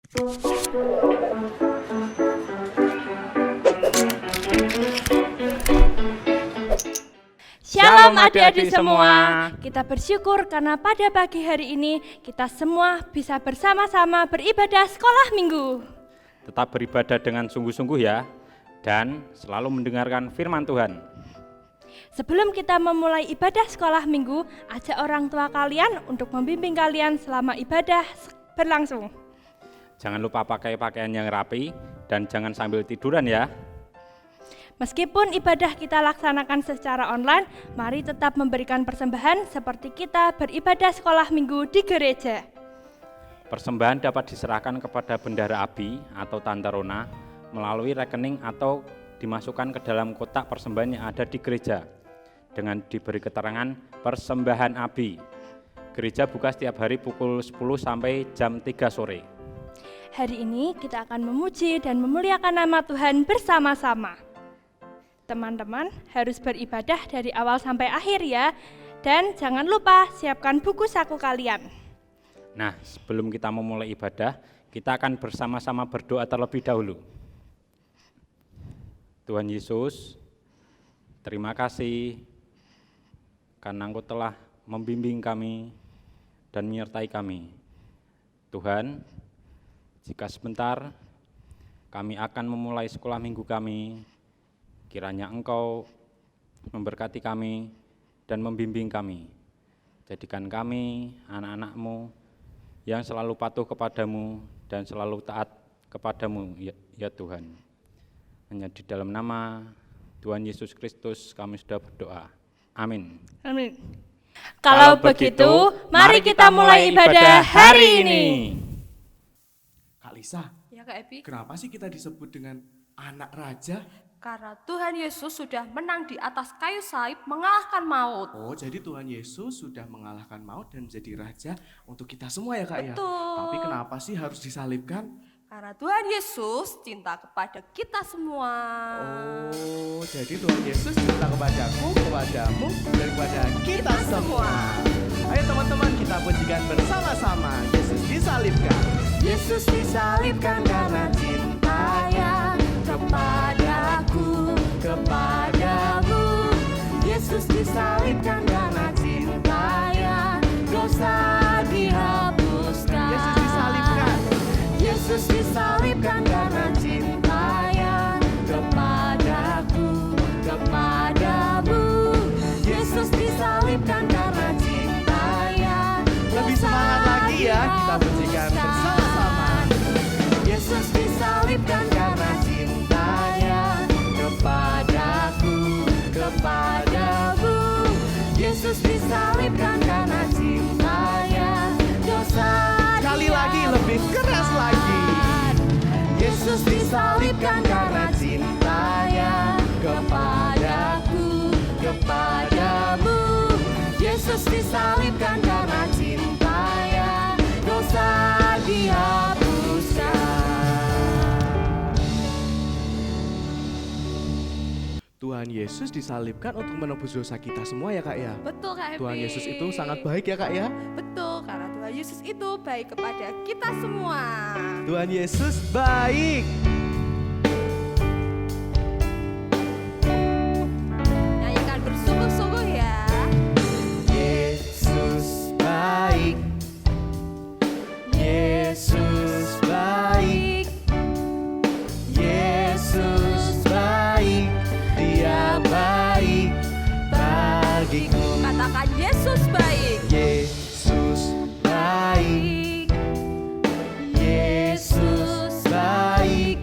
Shalom adik-adik semua. Kita bersyukur karena pada pagi hari ini kita semua bisa bersama-sama beribadah sekolah minggu. Tetap beribadah dengan sungguh-sungguh ya, dan selalu mendengarkan firman Tuhan. Sebelum kita memulai ibadah sekolah minggu, ajak orang tua kalian untuk membimbing kalian selama ibadah berlangsung. Jangan lupa pakai pakaian yang rapi dan jangan sambil tiduran ya. Meskipun ibadah kita laksanakan secara online, mari tetap memberikan persembahan seperti kita beribadah sekolah minggu di gereja. Persembahan dapat diserahkan kepada Bendahara Abi atau Tante Rona melalui rekening atau dimasukkan ke dalam kotak persembahan yang ada di gereja dengan diberi keterangan persembahan Abi. Gereja buka setiap hari pukul 10 sampai jam 3 sore. Hari ini kita akan memuji dan memuliakan nama Tuhan bersama-sama. Teman-teman harus beribadah dari awal sampai akhir ya. Dan jangan lupa siapkan buku saku kalian. Nah, sebelum kita memulai ibadah, kita akan bersama-sama berdoa terlebih dahulu. Tuhan Yesus, terima kasih karena Engkau telah membimbing kami dan menyertai kami. Tuhan, jika sebentar kami akan memulai sekolah minggu kami, kiranya Engkau memberkati kami dan membimbing kami. Jadikan kami anak-anak-Mu yang selalu patuh kepadamu dan selalu taat kepadamu ya Tuhan. Hanya di dalam nama Tuhan Yesus Kristus kami sudah berdoa. Amin. Amin. Kalau begitu, mari kita mulai ibadah hari ini. Kak Lisa, Ya Kak Epi, kenapa sih kita disebut dengan anak raja? karena Tuhan Yesus sudah menang di atas kayu salib mengalahkan maut. Oh, jadi Tuhan Yesus sudah mengalahkan maut dan menjadi raja untuk kita semua ya Kak ya? Betul. Tapi kenapa sih harus disalibkan? Karena Tuhan Yesus cinta kepada kita semua. Oh, jadi Tuhan Yesus cinta kepadaku, kepadamu, dan kepada kita semua. Ayo teman-teman kita pujikan bersama-sama. Yesus disalibkan. Yesus disalibkan karena cintanya kepadaku, kepadamu. Yesus disalibkan karena cintanya dosa dihapuskan. Yesus disalibkan. Yesus disalibkan karena cintanya kepadaku, kepadamu. Yesus disalibkan karena cintanya Lebih semangat lagi ya, kita pujikan bersama-sama. Yesus disalibkan karena cintanya kepadaku, kepadamu. Yesus disalibkan karena cintanya dosa Sekali lagi, lebih keras lagi. Yesus disalibkan karena cintanya kepadaku, kepadamu. Yesus disalibkan karena cintanya dosa dihapuskan. Tuhan Yesus disalibkan untuk menebus dosa kita semua ya Kak ya? Betul Kak Epi. Tuhan Yesus itu sangat baik ya Kak ya? Betul, karena Tuhan Yesus itu baik kepada kita semua. Tuhan Yesus baik. Nyanyikan bersungguh-sungguh ya. Yesus baik. Yesus baik. Yesus baik. Dia baik bagiku. Katakan Yesus baik. Yesus baik. Yesus baik.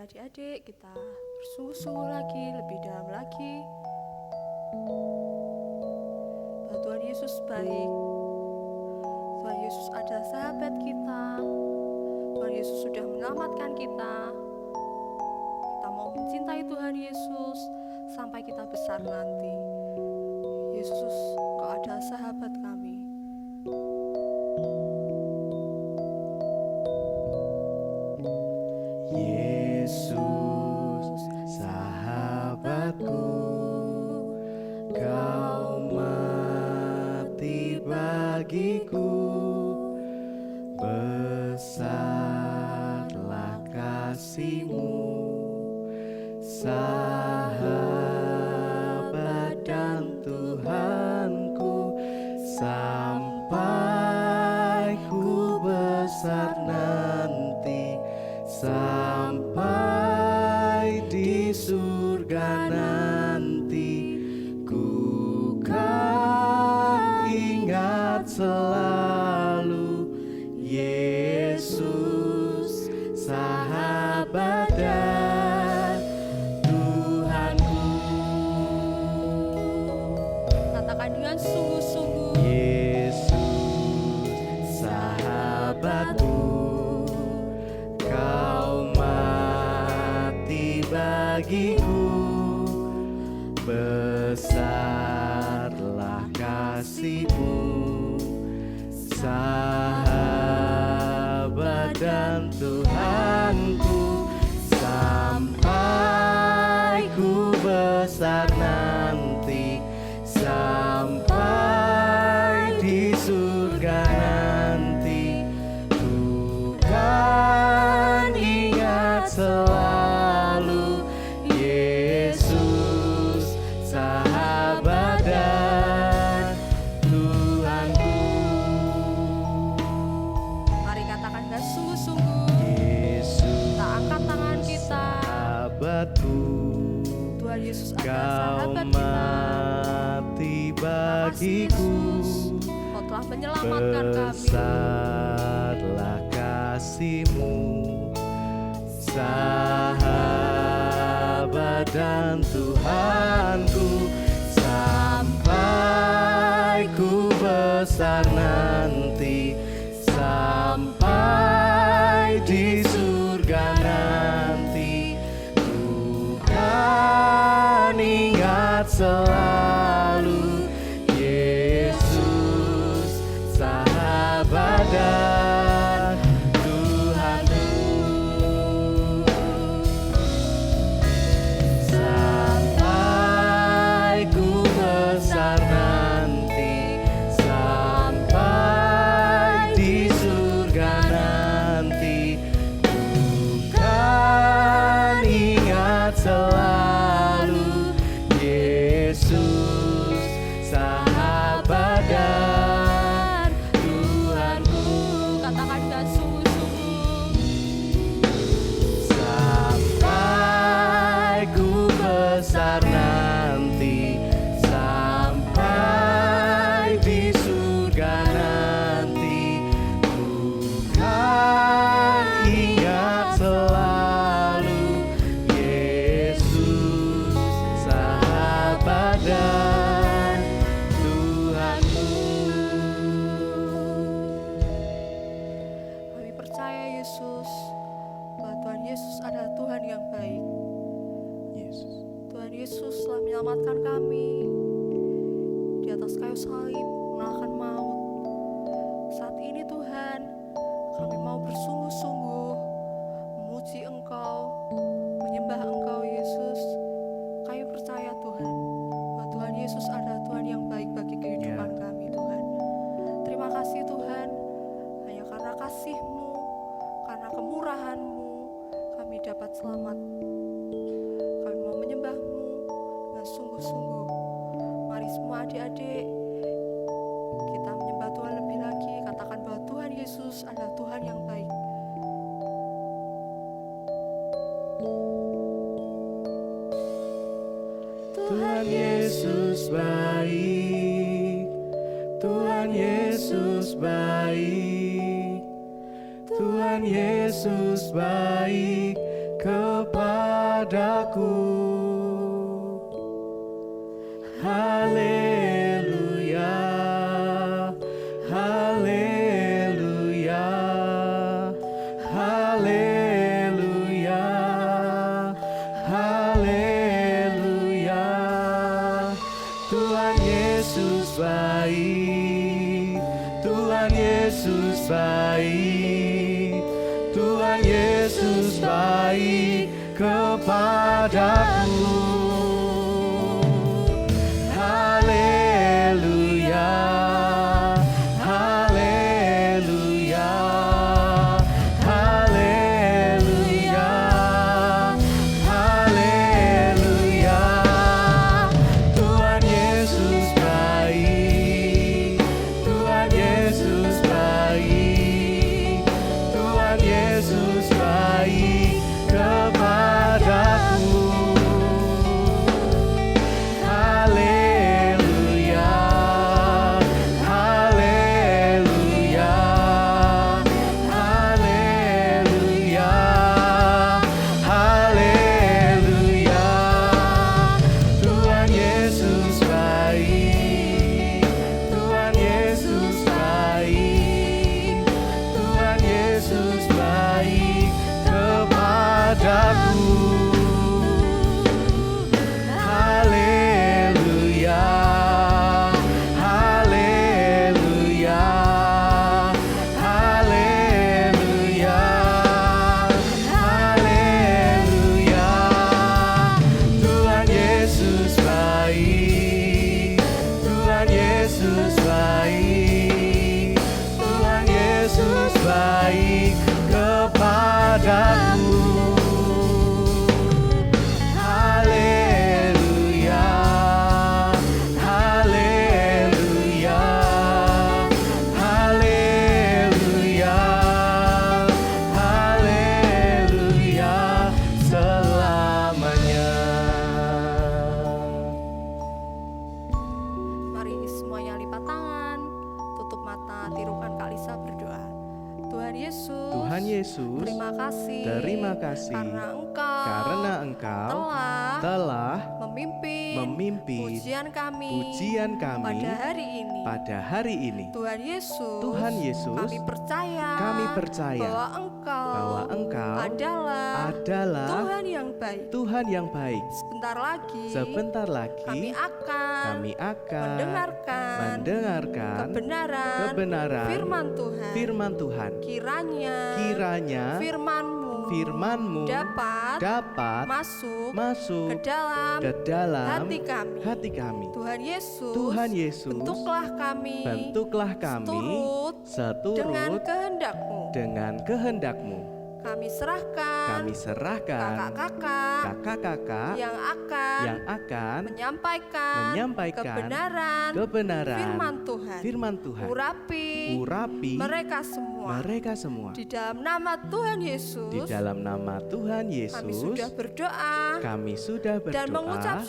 Mari adik-adik kita bersungguh-sungguh lagi, lebih dalam lagi. Bahwa Tuhan Yesus baik. Tuhan Yesus adalah sahabat kita. Tuhan Yesus sudah menyelamatkan kita. Kita mau mencintai Tuhan Yesus sampai kita besar nanti. Yesus, Engkau adalah sahabat kami. Yesus, sahabatku, Kau mati bagiku, besarlah kasih-Mu, sahabat dan Tuhanku, sampai ku besar nanti, sampai di surga nanti, ku kan ingat selalu Yesus, sahabat dan Tuhanku. Katakan dengan sungguh-sungguh. Yesus, sahabatku, Kau mati bagiku, besarlah kasih-Mu, sahabat dan Tuhanku, sampai ku besar nanti, sampai di surga nanti, ku kan ingat selalu Yesus, sahabat dan Tuhanku. Mari katakan dengan sungguh-sungguh. Yesus, Kita angkat tangan kita. sahabatku, Tuhan Yesus adalah Kau sahabat kita. mati Kasih bagiku, Yesus, Kau telah menyelamatkan kami. besarlah kasih-Mu, sahabat dan Tuhanku, sampai ku besar nanti, sampai di surga nanti, ku kan ingat selalu Yesus, sahabat dan Tuhanku, sampai ku besar nanti, sampai di surga nanti, ku kan ingat selalu Yesus, sahabat dan Tuhanku. Katakan dengan sungguh-sungguh. Sampai ku besar nanti, sampai di surga nanti, ku kan ingat selalu Yesus, sahabat dan Tuhanku. Kami percaya Yesus, bahwa Tuhan Yesus adalah Tuhan yang baik. Yesus, Tuhan Yesus telah menyelamatkan kami di atas kayu salib, mengalahkan maut. Saat ini Tuhan, kami mau bersungguh-sungguh memuji Engkau, menyembah Engkau Yesus. Kami percaya Tuhan, bahwa Tuhan Yesus adalah Tuhan yang baik bagi kehidupan kami Tuhan. Terima kasih Tuhan, hanya karena kasih-Mu, karena kemurahan-Mu, kami dapat selamat. Kami mau menyembah-Mu dengan sungguh-sungguh. Mari semua adik-adik, kita menyembah Tuhan lebih lagi. Katakan bahwa Tuhan Yesus adalah Tuhan yang baik. Tuhan Yesus baik, Tuhan Yesus baik, Tuhan Yesus baik kepada kepadaku. Haleluya, haleluya, haleluya, haleluya. Tuhan Yesus baik, Tuhan Yesus baik, Tuhan Yesus baik kepadaku. Haleluya, haleluya, haleluya, haleluya. Tuhan Yesus baik, Tuhan Yesus baik, Tuhan Yesus baik kepadaku. Haleluya, haleluya, haleluya, haleluya. Tuhan Yesus baik, Tuhan Yesus baik, Tuhan Yesus baik kepadaku. Haleluya, haleluya, haleluya, haleluya. Tuhan Yesus baik, Tuhan Yesus baik, Tuhan Yesus baik kepadaku. Haleluya, haleluya, haleluya, haleluya selamanya. Mari semuanya lipat tangan, tutup mata, tirukan Kak Lisa berdoa. Tuhan Yesus, Tuhan Yesus, terima kasih, terima kasih karena Engkau telah memimpin pujian kami pada hari ini. Tuhan Yesus, kami percaya bahwa Engkau adalah Tuhan yang baik. Sebentar lagi kami akan mendengarkan kebenaran firman Tuhan. Kiranya firman-Mu dapat masuk ke dalam hati kami. Tuhan Yesus, bentuklah kami seturut dengan kehendak-Mu. Kami serahkan kakak-kakak yang akan menyampaikan kebenaran firman Tuhan. Urapi mereka semua. Di dalam nama Tuhan Yesus, kami sudah berdoa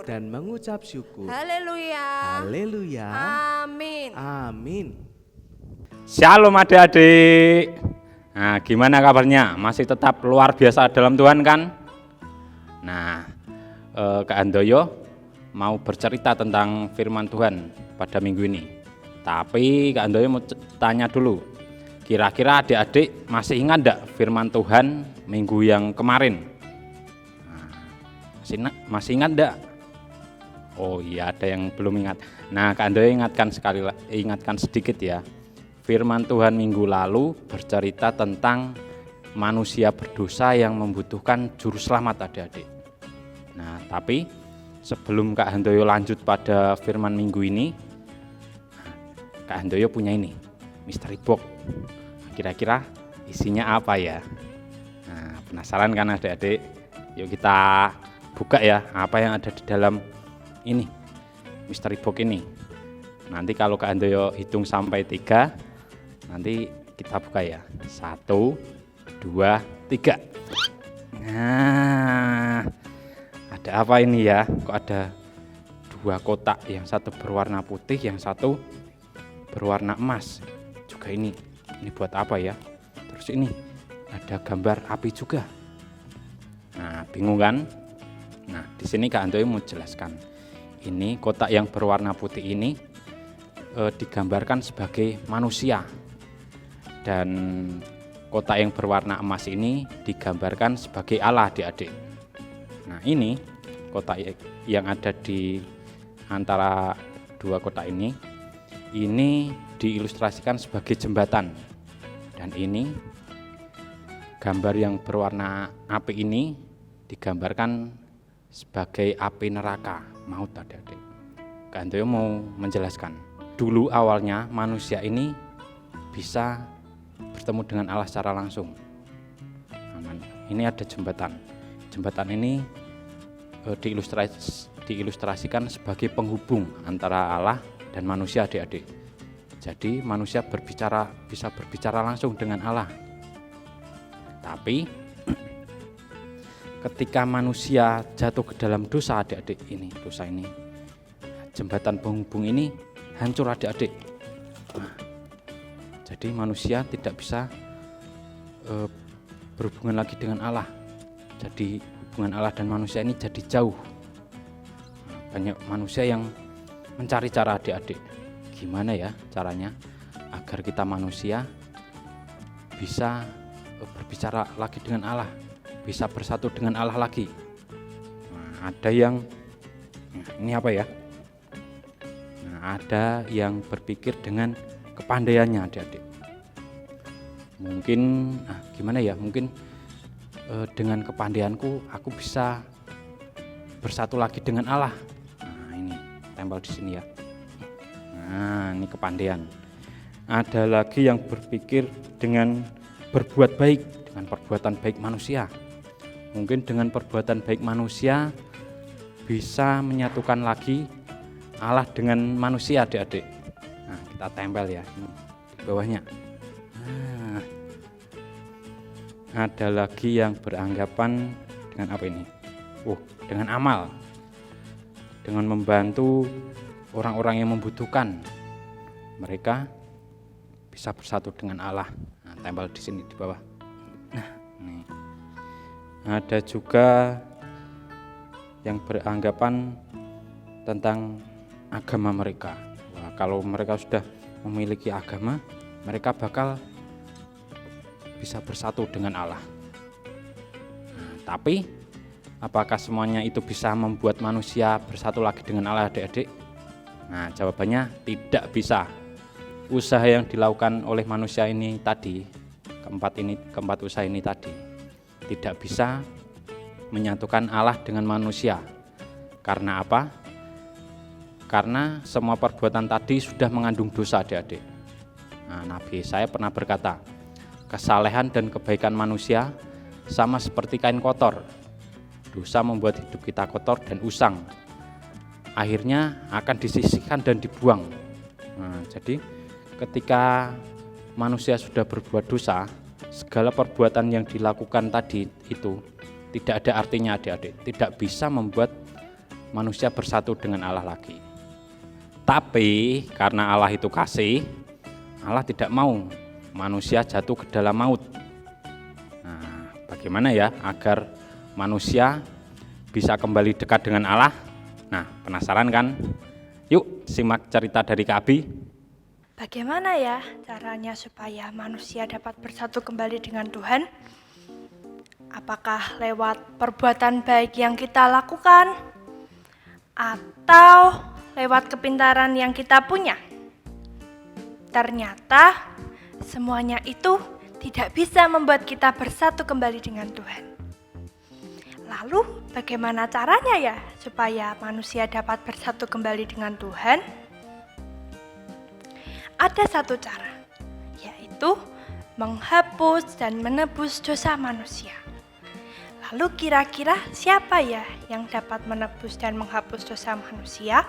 dan mengucap syukur. Haleluya. Amin. Shalom adik-adik. Nah, gimana kabarnya? Masih tetap luar biasa dalam Tuhan kan? Nah, Kak Handoyo mau bercerita tentang firman Tuhan pada minggu ini. Tapi Kak Handoyo mau tanya dulu, kira-kira adik-adik masih ingat enggak firman Tuhan minggu yang kemarin? Nah, masih ingat enggak? Oh iya, ada yang belum ingat. Nah, Kak Handoyo ingatkan sedikit ya. Firman Tuhan minggu lalu bercerita tentang manusia berdosa yang membutuhkan juru selamat adik-adik. Nah, tapi sebelum Kak Handoyo lanjut pada firman minggu ini, Kak Handoyo punya ini, mystery box. Kira-kira isinya apa ya? Nah, penasaran kan adik-adik? Yuk kita buka ya, apa yang ada di dalam ini, mystery box ini. Nanti kalau Kak Handoyo hitung sampai 3, nanti kita buka ya. 1, 2, 3. Nah, ada apa ini ya? Kok ada 2 kotak, yang satu berwarna putih, yang satu berwarna emas. Juga ini buat apa ya? Terus ini ada gambar api juga. Nah, bingung kan? Nah, di sini Kak Antoy mau jelaskan. Ini kotak yang berwarna putih ini digambarkan sebagai manusia. Dan kotak yang berwarna emas ini digambarkan sebagai Allah, adik-adik. Nah, ini kotak yang ada di antara dua kotak ini diilustrasikan sebagai jembatan. Dan ini gambar yang berwarna api ini digambarkan sebagai api neraka, maut, adik-adik. Kak Antoyo mau menjelaskan. Dulu awalnya manusia ini bisa bertemu dengan Allah secara langsung. Ini ada jembatan. Jembatan ini diilustrasikan sebagai penghubung antara Allah dan manusia, adik-adik. Jadi manusia bisa berbicara langsung dengan Allah. Tapi ketika manusia jatuh ke dalam dosa, adik-adik, dosa ini, jembatan penghubung ini hancur, adik-adik. Nah, jadi manusia tidak bisa berhubungan lagi dengan Allah. Jadi hubungan Allah dan manusia ini jadi jauh. Banyak manusia yang mencari cara, adik-adik. Gimana ya caranya agar kita manusia bisa berbicara lagi dengan Allah, bisa bersatu dengan Allah lagi. Nah, ada yang ini apa ya? Nah, ada yang berpikir dengan kepandaiannya, adik-adik. Mungkin gimana ya? Mungkin dengan kepandaianku aku bisa bersatu lagi dengan Allah. Nah, ini tempel di sini ya. Nah, ini kepandaian. Ada lagi yang berpikir dengan berbuat baik, dengan perbuatan baik manusia. Mungkin dengan perbuatan baik manusia bisa menyatukan lagi Allah dengan manusia, adik-adik. Nah, kita tempel ya di bawahnya. Nah, ada lagi yang beranggapan dengan apa ini? Dengan amal, dengan membantu orang-orang yang membutuhkan. Mereka bisa bersatu dengan Allah. Nah, tempel di sini di bawah. Nah, ini. Ada juga yang beranggapan tentang agama mereka. Kalau mereka sudah memiliki agama, mereka bakal bisa bersatu dengan Allah. Nah, tapi apakah semuanya itu bisa membuat manusia bersatu lagi dengan Allah, adik-adik? Nah, jawabannya tidak bisa. Usaha yang dilakukan oleh manusia ini tadi, keempat usaha ini tadi, tidak bisa menyatukan Allah dengan manusia. Karena apa? Karena semua perbuatan tadi sudah mengandung dosa, adik-adik. Nah, Nabi Yesaya pernah berkata, kesalehan dan kebaikan manusia sama seperti kain kotor. Dosa membuat hidup kita kotor dan usang. Akhirnya akan disisihkan dan dibuang. Nah, jadi ketika manusia sudah berbuat dosa, segala perbuatan yang dilakukan tadi itu tidak ada artinya, adik-adik. Tidak bisa membuat manusia bersatu dengan Allah lagi. Tapi karena Allah itu kasih, Allah tidak mau manusia jatuh ke dalam maut. Nah, bagaimana ya agar manusia bisa kembali dekat dengan Allah? Nah, penasaran kan? Yuk simak cerita dari Kak Abi. Bagaimana ya caranya supaya manusia dapat bersatu kembali dengan Tuhan? Apakah lewat perbuatan baik yang kita lakukan? Atau lewat kepintaran yang kita punya? Ternyata semuanya itu tidak bisa membuat kita bersatu kembali dengan Tuhan. Lalu bagaimana caranya ya supaya manusia dapat bersatu kembali dengan Tuhan? Ada satu cara, yaitu menghapus dan menebus dosa manusia. Lalu kira-kira siapa ya yang dapat menebus dan menghapus dosa manusia?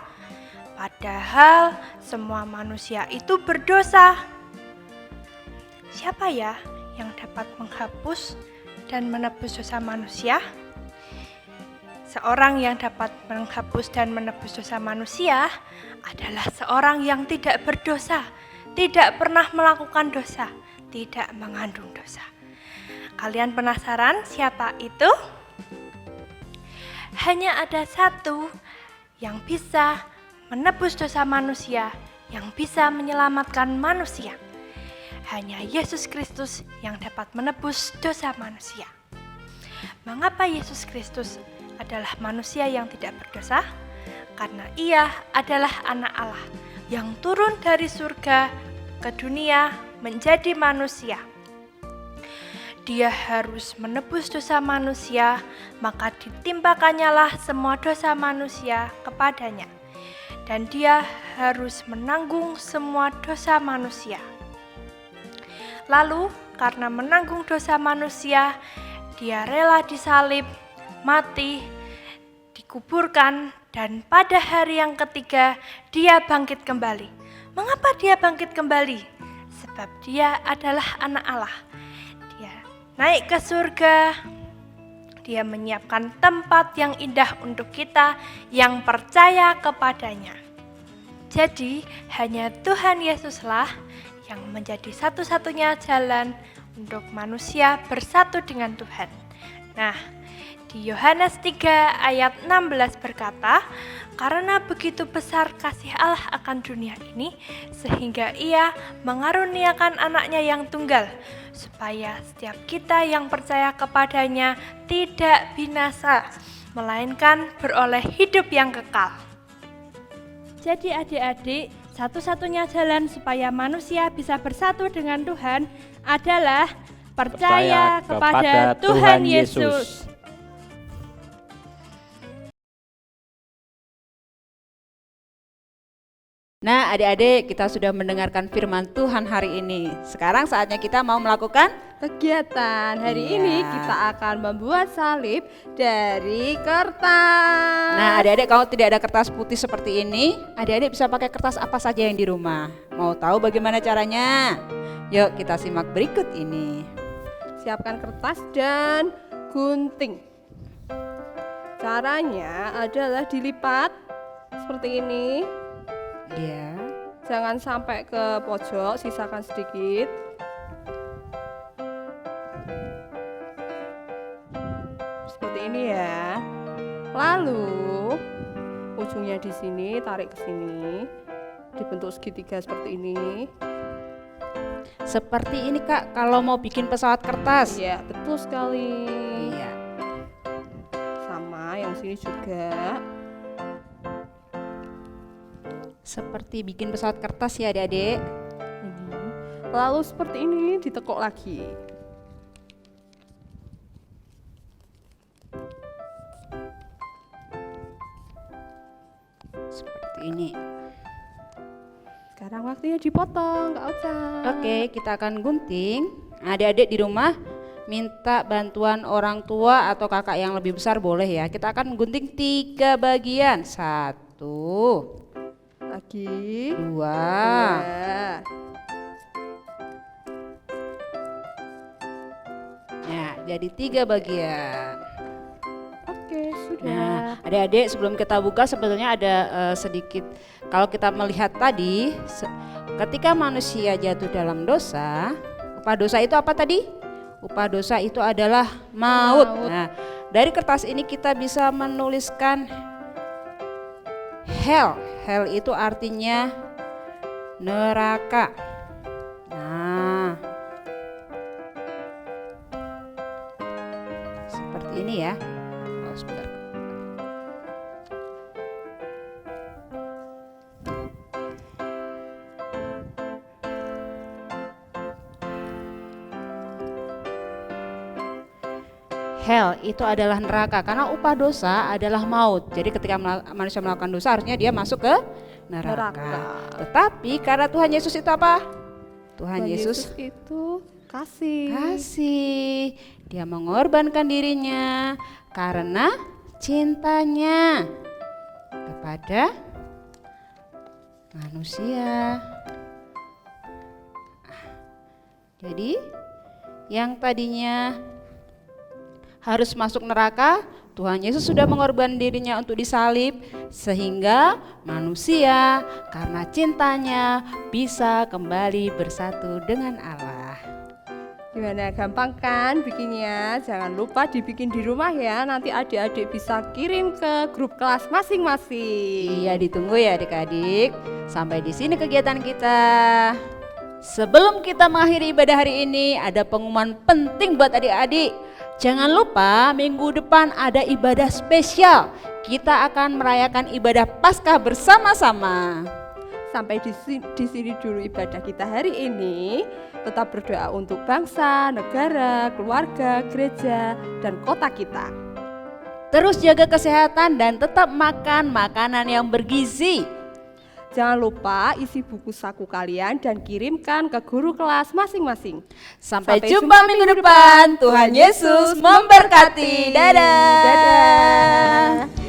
Padahal semua manusia itu berdosa. Siapa ya yang dapat menghapus dan menebus dosa manusia? Seorang yang dapat menghapus dan menebus dosa manusia adalah seorang yang tidak berdosa, tidak pernah melakukan dosa, tidak mengandung dosa. Kalian penasaran siapa itu? hanya ada satu yang bisa menebus dosa manusia, yang bisa menyelamatkan manusia. Hanya Yesus Kristus yang dapat menebus dosa manusia. Mengapa Yesus Kristus adalah manusia yang tidak berdosa? Karena Ia adalah Anak Allah yang turun dari surga ke dunia menjadi manusia. Dia harus menebus dosa manusia, maka ditimpakannya semua dosa manusia kepadanya. Dan dia harus menanggung semua dosa manusia. Lalu, karena menanggung dosa manusia, dia rela disalib, mati, dikuburkan, dan pada hari yang ketiga dia bangkit kembali. Mengapa dia bangkit kembali? Sebab dia adalah Anak Allah. Dia naik ke surga. Dia menyiapkan tempat yang indah untuk kita yang percaya kepadanya. Jadi, hanya Tuhan Yesuslah yang menjadi satu-satunya jalan untuk manusia bersatu dengan Tuhan. Nah, di Yohanes 3 ayat 16 berkata, karena begitu besar kasih Allah akan dunia ini, sehingga Ia mengaruniakan anaknya yang tunggal, supaya setiap kita yang percaya kepadanya tidak binasa, melainkan beroleh hidup yang kekal. Jadi adik-adik, satu-satunya jalan supaya manusia bisa bersatu dengan Tuhan adalah percaya kepada Tuhan Yesus. Nah, adik-adik, kita sudah mendengarkan firman Tuhan hari ini. Sekarang saatnya kita mau melakukan Kegiatan hari Iya. ini kita akan membuat salib dari kertas. Nah, adik-adik, kalau tidak ada kertas putih seperti ini, adik-adik bisa pakai kertas apa saja yang di rumah. Mau tahu bagaimana caranya? Yuk kita simak berikut ini. Siapkan kertas dan gunting. Caranya adalah dilipat seperti ini. Iya. Jangan sampai ke pojok, sisakan sedikit. Seperti ini ya. Lalu ujungnya di sini, tarik ke sini. Dibentuk segitiga seperti ini. Seperti ini Kak, kalau mau bikin pesawat kertas. Iya, betul sekali. Iya. Sama yang sini juga. Seperti bikin pesawat kertas ya adik-adik. Ini. Lalu seperti ini ditekuk lagi. Seperti ini. Sekarang waktunya dipotong, Kak Ocha. Oke, kita akan gunting. Adik-adik di rumah minta bantuan orang tua atau kakak yang lebih besar boleh ya. Kita akan gunting 3 bagian. 1, Lagi. 2, Ya. nah jadi 3 bagian. Oke, sudah. Nah, adik-adik sebelum kita buka sebetulnya ada sedikit, kalau kita melihat tadi, ketika manusia jatuh dalam dosa, upah dosa itu apa tadi? Upah dosa itu adalah maut. Nah, dari kertas ini kita bisa menuliskan hell. Hell itu artinya neraka. Nah, seperti ini ya. Oh, sebentar. Hell itu adalah neraka karena upah dosa adalah maut. Jadi ketika manusia melakukan dosa harusnya dia masuk ke neraka. Tetapi karena Tuhan Yesus itu apa? Tuhan Yesus itu kasih. kasih. Dia mengorbankan dirinya karena cintanya kepada manusia. Jadi yang tadinya harus masuk neraka, Tuhan Yesus sudah mengorbankan dirinya untuk disalib sehingga manusia karena cintanya bisa kembali bersatu dengan Allah. Gimana, gampang kan bikinnya? Jangan lupa dibikin di rumah ya. Nanti adik-adik bisa kirim ke grup kelas masing-masing. Iya, ditunggu ya adik-adik. Sampai di sini kegiatan kita. Sebelum kita mengakhiri ibadah hari ini, ada pengumuman penting buat adik-adik. Jangan lupa minggu depan ada ibadah spesial. Kita akan merayakan ibadah Paskah bersama-sama. Sampai di sini dulu ibadah kita hari ini. Tetap berdoa untuk bangsa, negara, keluarga, gereja, dan kota kita. Terus jaga kesehatan dan tetap makan makanan yang bergizi. Jangan lupa isi buku saku kalian dan kirimkan ke guru kelas masing-masing. Sampai jumpa minggu depan. Tuhan Yesus memberkati. Dadah. Dadah.